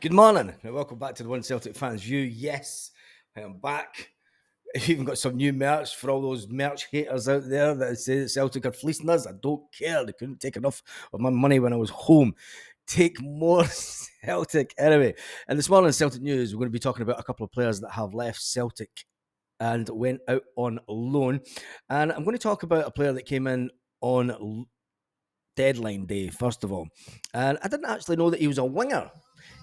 Good morning and welcome back to the One Celtic Fans View. Yes, I am back. I've even got some new merch for all those merch haters out there that say that Celtic are fleecing us. I don't care. They couldn't take enough of my money when I was home. Take more Celtic. Anyway, and this morning in Celtic News, we're going to be talking about a couple of players that have left Celtic and went out on loan. And I'm going to talk about a player that came in on deadline day, first of all. And I didn't actually know that he was a winger.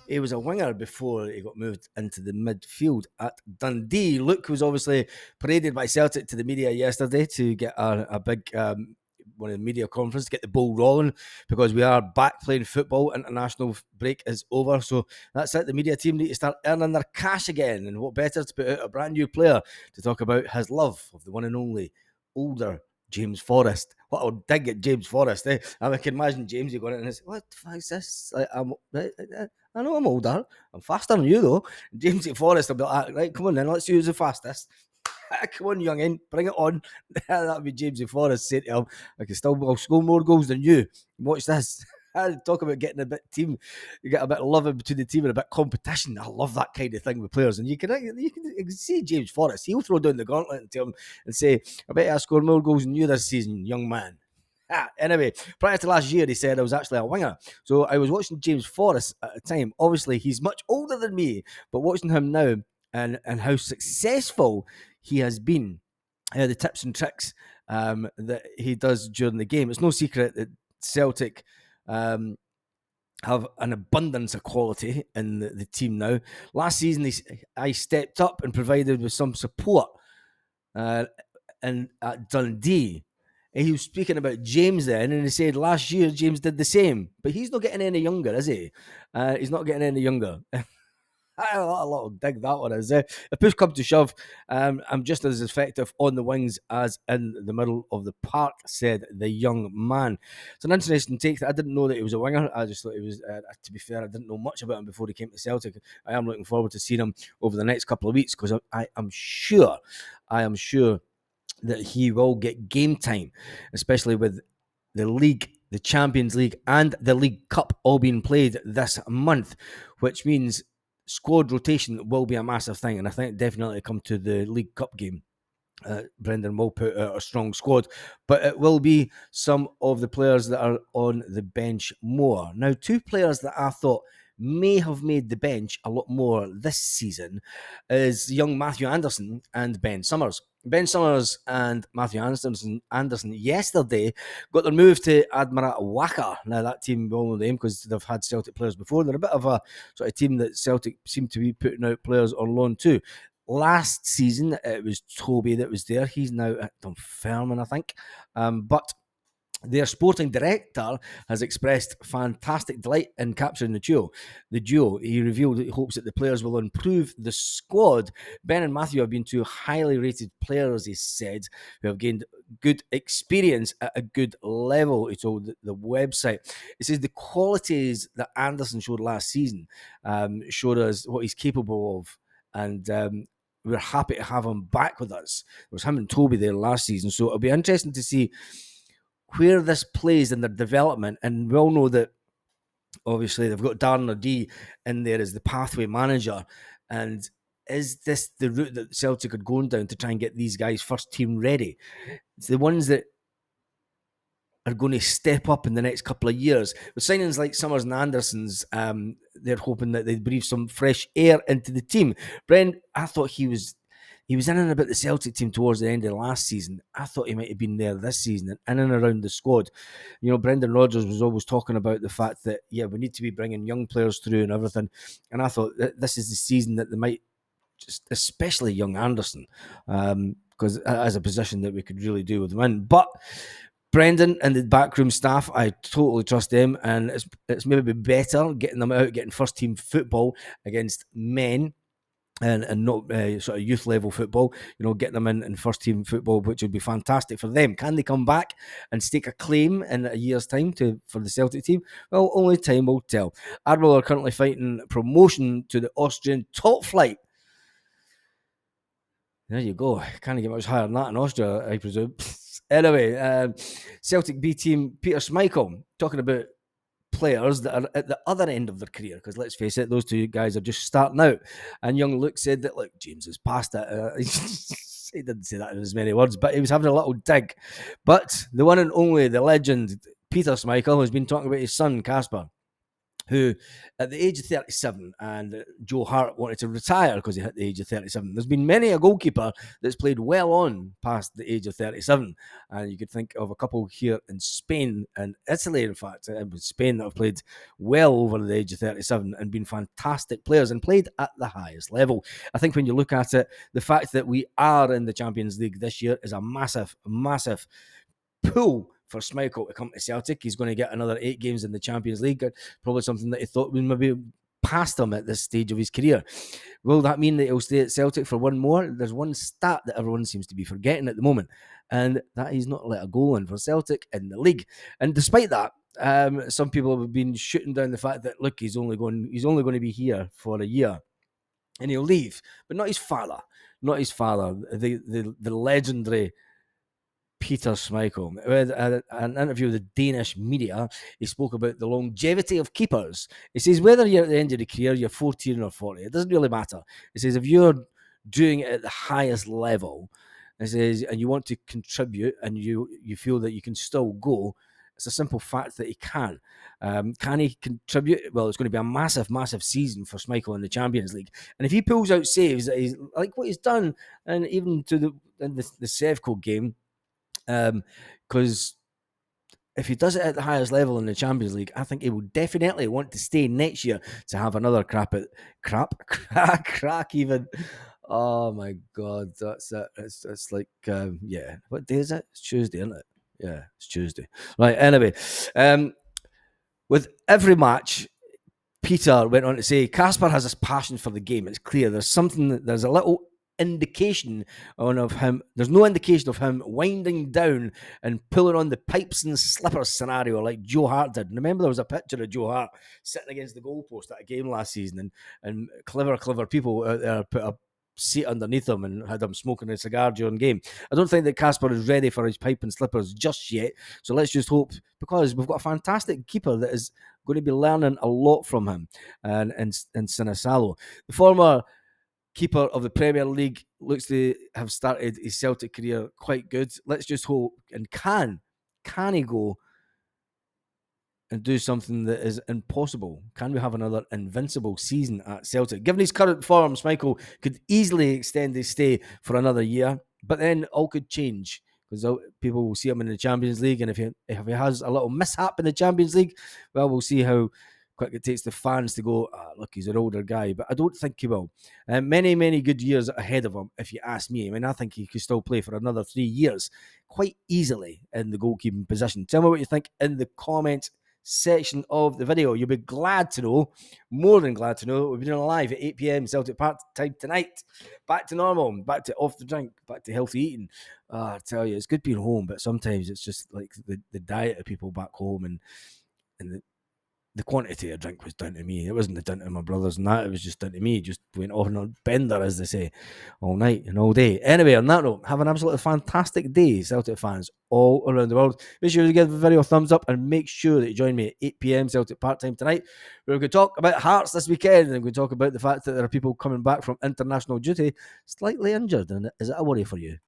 He was a winger before he got moved into the midfield at Dundee. Luke was obviously paraded by Celtic to the media yesterday to get a big one of the media conference to get the ball rolling because we are back playing football. International break is over, so that's it. The media team need to start earning their cash again, and what better to put out a brand new player to talk about his love of the one and only older James Forrest. What a dig at James Forrest, eh? I can imagine James, you going in and say, what the fuck is this? I know I'm older. I'm faster than you, though. James Forrest will be like, right, come on then, let's use the fastest. Come on, youngin, bring it on. That'll be James Forrest saying to him, I'll score more goals than you. Watch this. Talk about getting a bit team, you get a bit of love between the team and a bit of competition. I love that kind of thing with players, and you can see James Forrest. He'll throw down the gauntlet to him and say, "I bet I score more goals than you this season, young man." Anyway, prior to last year, he said I was actually a winger. So I was watching James Forrest at the time. Obviously, he's much older than me, but watching him now and how successful he has been, the tips and tricks that he does during the game. It's no secret that Celtic have an abundance of quality in the team now. Last season, I stepped up and provided with some support and at Dundee. And he was speaking about James then, and he said last year James did the same, but he's not getting any younger, is he? He's not getting any younger. A lot of dig that one is. If push comes to shove, I'm just as effective on the wings as in the middle of the park, said the young man. It's an interesting take. I didn't know that he was a winger. I just thought he was, to be fair, I didn't know much about him before he came to Celtic. I am looking forward to seeing him over the next couple of weeks because I am sure that he will get game time, especially with the league, the Champions League, and the League Cup all being played this month, which means squad rotation will be a massive thing. And I think definitely come to the League Cup game, Brendan will put out a strong squad, but it will be some of the players that are on the bench more. Now, two players that I thought may have made the bench a lot more this season is young Matthew Anderson and Ben Summers. Ben Summers and Matthew Anderson yesterday got their move to Admira Wacker. Now, that team, we all know them because they've had Celtic players before. They're a bit of a sort of team that Celtic seem to be putting out players on loan too. Last season, it was Toby that was there. He's now at Dunfermline, I think. But their sporting director has expressed fantastic delight in capturing the duo. He revealed that he hopes that the players will improve the squad. Ben and Matthew have been two highly rated players, he said, who have gained good experience at a good level, he told the website. He says the qualities that Anderson showed last season showed us what he's capable of. And we're happy to have him back with us. It was him and Toby there last season. So it'll be interesting to see where this plays in their development. And we all know that obviously they've got Darren O'Dea in there as the pathway manager. And is this the route that Celtic are going down to try and get these guys first team ready? It's the ones that are going to step up in the next couple of years. With signings like Summers and Anderson's, they're hoping that they breathe some fresh air into the team. Brent, I thought he was in and about the Celtic team towards the end of last season. I thought he might have been there this season and in and around the squad. You know, Brendan Rodgers was always talking about the fact that, yeah, we need to be bringing young players through and everything. And I thought that this is the season that they might, just especially young Anderson, because as a position that we could really do with him in. But Brendan and the backroom staff, I totally trust them, and it's maybe better getting them out, getting first team football against men and not sort of youth level football, you know, getting them in first team football, which would be fantastic for them. Can they come back and stake a claim in a year's time for the Celtic team? Well, only time will tell. Admiral are currently fighting promotion to the Austrian top flight. There you go. Can't get much higher than that in Austria, I presume. Anyway, Celtic B team Peter Schmeichel talking about players that are at the other end of their career, because let's face it, those two guys are just starting out. And young Luke said that, look, James is past it. He didn't say that in as many words, but he was having a little dig. But the one and only, the legend, Peter Schmeichel, has been talking about his son, Casper, who at the age of 37, and Joe Hart wanted to retire because he hit the age of 37. There's been many a goalkeeper that's played well on past the age of 37. And you could think of a couple here in Spain and Italy, in fact, it was Spain that have played well over the age of 37 and been fantastic players and played at the highest level. I think when you look at it, the fact that we are in the Champions League this year is a massive, massive pull for Schmeichel to come to Celtic. He's going to get another 8 games in the Champions League. Probably something that he thought was maybe past him at this stage of his career. Will that mean that he'll stay at Celtic for one more? There's one stat that everyone seems to be forgetting at the moment, and that he's not let a goal in for Celtic in the league. And despite that, some people have been shooting down the fact that, look, he's only going to be here for a year and he'll leave. But not his father. Not his father. The legendary Peter Schmeichel. With an interview with the Danish media, he spoke about the longevity of keepers. He says, whether you're at the end of the career, you're 14 or 40, it doesn't really matter. He says, if you're doing it at the highest level, he says, and you want to contribute and you feel that you can still go, it's a simple fact that he can. Can he contribute? Well, it's going to be a massive, massive season for Schmeichel in the Champions League. And if he pulls out saves that he's like what he's done, and even to the Sevco game, because if he does it at the highest level in the Champions League, I think he will definitely want to stay next year to have another crack even. Oh my God, that's it. It's like, yeah. What day is it? It's Tuesday, isn't it? Yeah, it's Tuesday. Right, anyway, with every match, Peter went on to say, Casper has this passion for the game. It's clear. There's a little indication of him. There's no indication of him winding down and pulling on the pipes and slippers scenario like Joe Hart did. And remember, there was a picture of Joe Hart sitting against the goalpost at a game last season, and clever people out there put a seat underneath him and had him smoking a cigar during game. I don't think that Casper is ready for his pipe and slippers just yet. So let's just hope, because we've got a fantastic keeper that is going to be learning a lot from him, and Sinisalo. The former keeper of the Premier League looks to have started his Celtic career quite good. Let's just hope, and can he go and do something that is impossible? Can we have another invincible season at Celtic? Given his current form, Schmeichel could easily extend his stay for another year, but then all could change, because people will see him in the Champions League, and if he has a little mishap in the Champions League, well, we'll see how quick it takes the fans to go, look, he's an older guy. But I don't think he will. Many good years ahead of him, if you ask me. I mean, I think he could still play for another 3 years quite easily in the goalkeeping position. Tell me what you think in the comment section of the video. You'll be glad to know, more than glad to know, that we've been on live at 8 p.m. Celtic Park time tonight. Back to normal, back to off the drink, back to healthy eating. I tell you, it's good being home, but sometimes it's just like the diet of people back home, and the quantity of drink was down to me. It wasn't down to my brothers and that. It was just down to me. Just went on a bender, as they say, all night and all day. Anyway, on that note, have an absolutely fantastic day, Celtic fans all around the world. Make sure to give the video a thumbs up, and make sure that you join me at 8 p.m. Celtic Park time tonight, where we're going to talk about Hearts this weekend, and we're going to talk about the fact that there are people coming back from international duty slightly injured. And is it a worry for you?